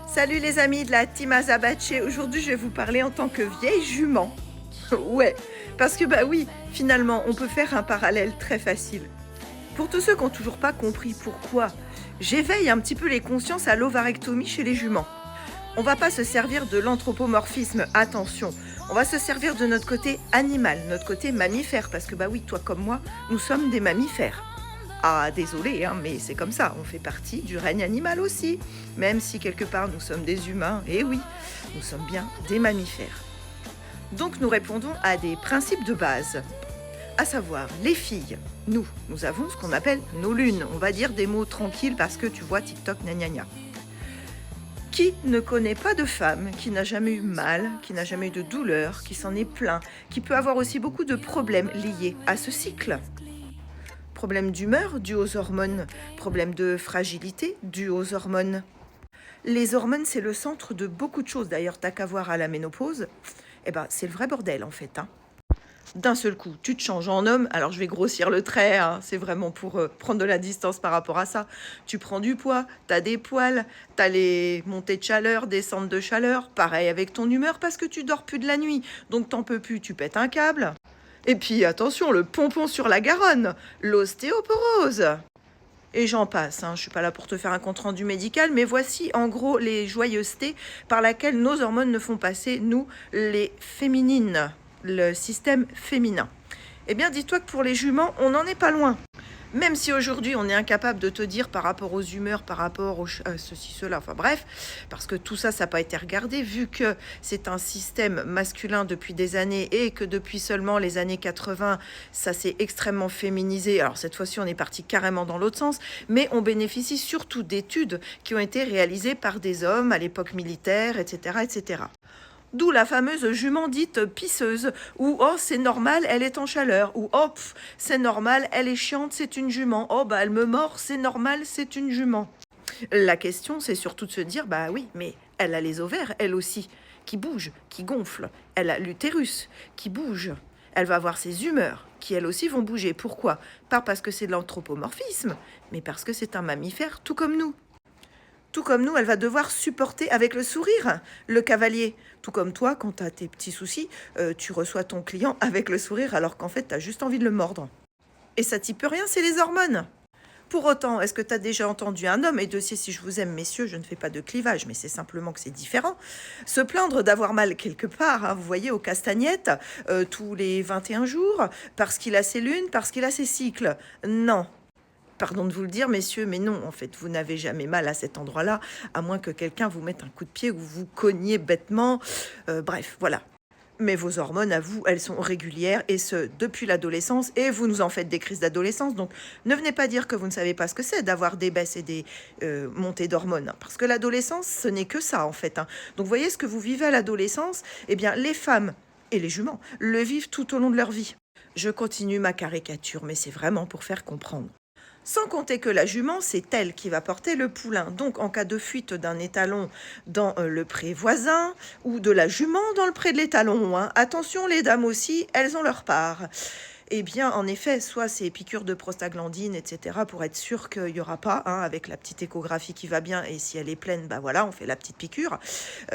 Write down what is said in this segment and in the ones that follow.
Salut les amis de la team Azabache, aujourd'hui je vais vous parler en tant que vieille jument. Ouais, parce que bah oui, finalement on peut faire un parallèle très facile. Pour tous ceux qui n'ont toujours pas compris pourquoi, j'éveille un petit peu les consciences à l'ovarectomie chez les juments. On va pas se servir de l'anthropomorphisme, attention, on va se servir de notre côté animal, notre côté mammifère, parce que bah oui, toi comme moi, nous sommes des mammifères. Ah, désolé, hein, mais c'est comme ça, on fait partie du règne animal aussi, même si quelque part nous sommes des humains, et oui, nous sommes bien des mammifères. Donc nous répondons à des principes de base, à savoir les filles. Nous avons ce qu'on appelle nos lunes, on va dire des mots tranquilles parce que tu vois TikTok, gna gna gna. Qui ne connaît pas de femme qui n'a jamais eu mal, qui n'a jamais eu de douleur, qui s'en est plaint, qui peut avoir aussi beaucoup de problèmes liés à ce cycle? Problème d'humeur dû aux hormones, problème de fragilité dû aux hormones. Les hormones, c'est le centre de beaucoup de choses. D'ailleurs, t'as qu'à voir à la ménopause, c'est le vrai bordel en fait. D'un seul coup, tu te changes en homme. Alors, je vais grossir le trait, c'est vraiment pour prendre de la distance par rapport à ça. Tu prends du poids, t'as des poils, t'as les montées de chaleur, descentes de chaleur. Pareil avec ton humeur parce que tu dors plus de la nuit. Donc, t'en peux plus, tu pètes un câble. Et puis attention, le pompon sur la Garonne, l'ostéoporose. Et j'en passe, je ne suis pas là pour te faire un compte-rendu médical, mais voici en gros les joyeusetés par lesquelles nos hormones ne font passer, nous, les féminines, le système féminin. Eh bien, dis-toi que pour les juments, on n'en est pas loin. Même si aujourd'hui on est incapable de te dire par rapport aux humeurs, par rapport aux ceci, cela, enfin bref, parce que tout ça, ça n'a pas été regardé, vu que c'est un système masculin depuis des années et que depuis seulement les années 80, ça s'est extrêmement féminisé. Alors cette fois-ci, on est parti carrément dans l'autre sens, mais on bénéficie surtout d'études qui ont été réalisées par des hommes à l'époque militaire, etc., etc. D'où la fameuse jument dite pisseuse, ou oh c'est normal, elle est en chaleur, ou oh c'est normal, elle est chiante, c'est une jument, oh bah elle me mord, c'est normal, c'est une jument. La question c'est surtout de se dire bah oui, mais elle a les ovaires, elle aussi, qui bougent, qui gonflent, elle a l'utérus, qui bouge, elle va avoir ses humeurs, qui elles aussi vont bouger. Pourquoi? Pas parce que c'est de l'anthropomorphisme, mais parce que c'est un mammifère tout comme nous. Tout comme nous, elle va devoir supporter avec le sourire le cavalier. Tout comme toi, quand tu as tes petits soucis, tu reçois ton client avec le sourire alors qu'en fait, tu as juste envie de le mordre. Et ça t'y peut rien, c'est les hormones. Pour autant, est-ce que tu as déjà entendu un homme, et de si je vous aime messieurs, je ne fais pas de clivage, mais c'est simplement que c'est différent, se plaindre d'avoir mal quelque part, vous voyez, aux castagnettes, tous les 21 jours, parce qu'il a ses lunes, parce qu'il a ses cycles? Non. Pardon de vous le dire, messieurs, mais non, en fait, vous n'avez jamais mal à cet endroit-là, à moins que quelqu'un vous mette un coup de pied ou vous cogniez bêtement. Bref, voilà. Mais vos hormones, à vous, elles sont régulières, et ce, depuis l'adolescence, et vous nous en faites des crises d'adolescence, donc ne venez pas dire que vous ne savez pas ce que c'est d'avoir des baisses et des montées d'hormones, parce que l'adolescence, ce n'est que ça, en fait. Donc, vous voyez ce que vous vivez à l'adolescence, eh bien, les femmes et les juments le vivent tout au long de leur vie. Je continue ma caricature, mais c'est vraiment pour faire comprendre. Sans compter que la jument, c'est elle qui va porter le poulain. Donc, en cas de fuite d'un étalon dans le pré voisin ou de la jument dans le pré de l'étalon, attention, les dames aussi, elles ont leur part. Eh bien, en effet, soit c'est piqûres de prostaglandine, etc., pour être sûr qu'il n'y aura pas, avec la petite échographie qui va bien, et si elle est pleine, bah voilà, on fait la petite piqûre.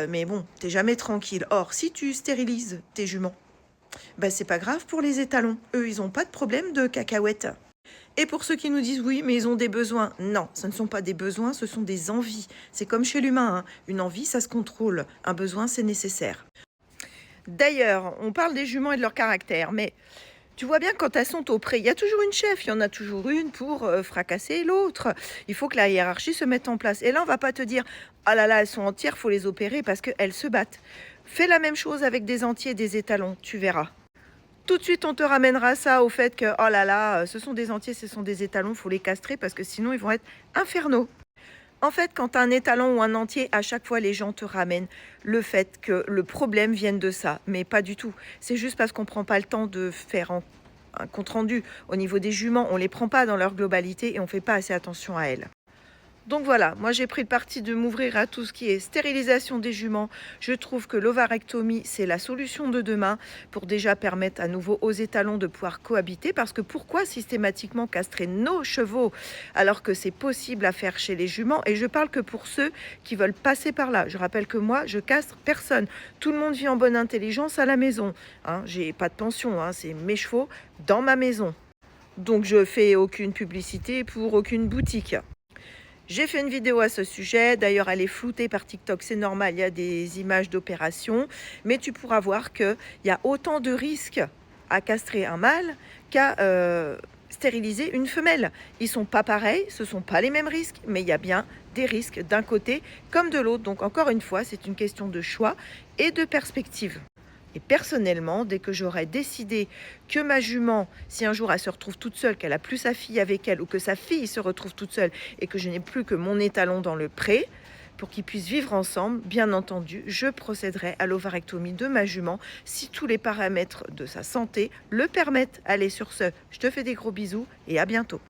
Mais bon, t'es jamais tranquille. Or, si tu stérilises tes juments, bah c'est pas grave pour les étalons. Eux, ils n'ont pas de problème de cacahuètes. Et pour ceux qui nous disent oui, mais ils ont des besoins. Non, ce ne sont pas des besoins, ce sont des envies. C'est comme chez l'humain, une envie, ça se contrôle. Un besoin, c'est nécessaire. D'ailleurs, on parle des juments et de leur caractère, mais tu vois bien quand elles sont au pré, il y a toujours une chef, il y en a toujours une pour fracasser l'autre. Il faut que la hiérarchie se mette en place. Et là, on va pas te dire, ah là là, elles sont entières, faut les opérer parce qu'elles se battent. Fais la même chose avec des entiers et des étalons, tu verras. Tout de suite, on te ramènera ça au fait que, oh là là, ce sont des entiers, ce sont des étalons, faut les castrer parce que sinon ils vont être infernaux. En fait, quand tu as un étalon ou un entier, à chaque fois, les gens te ramènent le fait que le problème vienne de ça. Mais pas du tout. C'est juste parce qu'on ne prend pas le temps de faire un compte-rendu. Au niveau des juments, on ne les prend pas dans leur globalité et on ne fait pas assez attention à elles. Donc voilà, moi j'ai pris le parti de m'ouvrir à tout ce qui est stérilisation des juments. Je trouve que l'ovarectomie, c'est la solution de demain pour déjà permettre à nouveau aux étalons de pouvoir cohabiter. Parce que pourquoi systématiquement castrer nos chevaux alors que c'est possible à faire chez les juments? Et je parle que pour ceux qui veulent passer par là. Je rappelle que moi, je castre personne. Tout le monde vit en bonne intelligence à la maison. Hein, j'ai pas de pension, hein, c'est mes chevaux dans ma maison. Donc je fais aucune publicité pour aucune boutique. J'ai fait une vidéo à ce sujet, d'ailleurs elle est floutée par TikTok, c'est normal, il y a des images d'opération, mais tu pourras voir qu'il y a autant de risques à castrer un mâle qu'à stériliser une femelle. Ils sont pas pareils, ce sont pas les mêmes risques, mais il y a bien des risques d'un côté comme de l'autre. Donc encore une fois, c'est une question de choix et de perspective. Et personnellement, dès que j'aurai décidé que ma jument, si un jour elle se retrouve toute seule, qu'elle a plus sa fille avec elle, ou que sa fille se retrouve toute seule et que je n'ai plus que mon étalon dans le pré, pour qu'ils puissent vivre ensemble, bien entendu, je procéderai à l'ovarectomie de ma jument si tous les paramètres de sa santé le permettent. Allez, sur ce, je te fais des gros bisous et à bientôt.